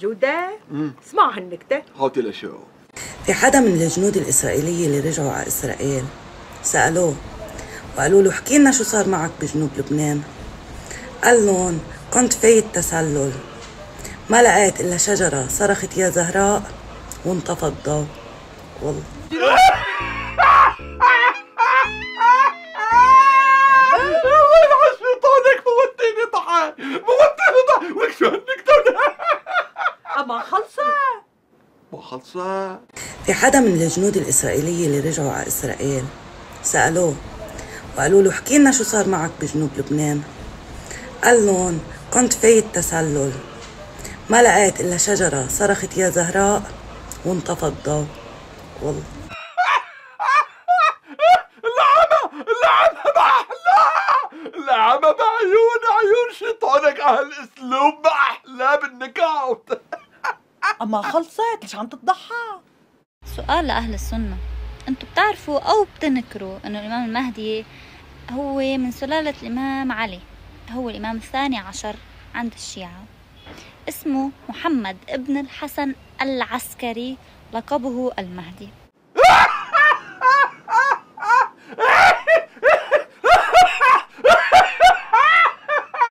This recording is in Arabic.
جودة اسمع هالنكتة. هاتي لشو. في حدا من الجنود الإسرائيلية اللي رجعوا على إسرائيل سألوه وقالوا له احكي لنا شو صار معك بجنوب لبنان. قال لهم كنت فايت تسلل، ما لقيت إلا شجرة صرخت يا زهراء وانطفى الضوء. والله موتيني ضحك ولك شو هالنكتة. أما خلصت. ما خلصت. في حدا من الجنود الإسرائيلية اللي رجعوا على إسرائيل سألوه وقالوا له احكي لنا شو صار معك بجنوب لبنان. قال لهم كنت فايت تسلل، ما لقيت إلا شجرة صرخت يا زهراء وانطفى الضوء. والله اللعبة ما أحلاها، اللعبة بعيون شيطانك هالأسلوب ما أحلاه بالنكات. أما خلصت ليش عم تضحك؟ سؤال لأهل السنة، انتوا بتعرفوا أو بتنكروا أنه الإمام المهدي هو من سلالة الإمام علي، هو الإمام الثاني عشر عند الشيعة، اسمه محمد ابن الحسن العسكري، لقبه المهدي.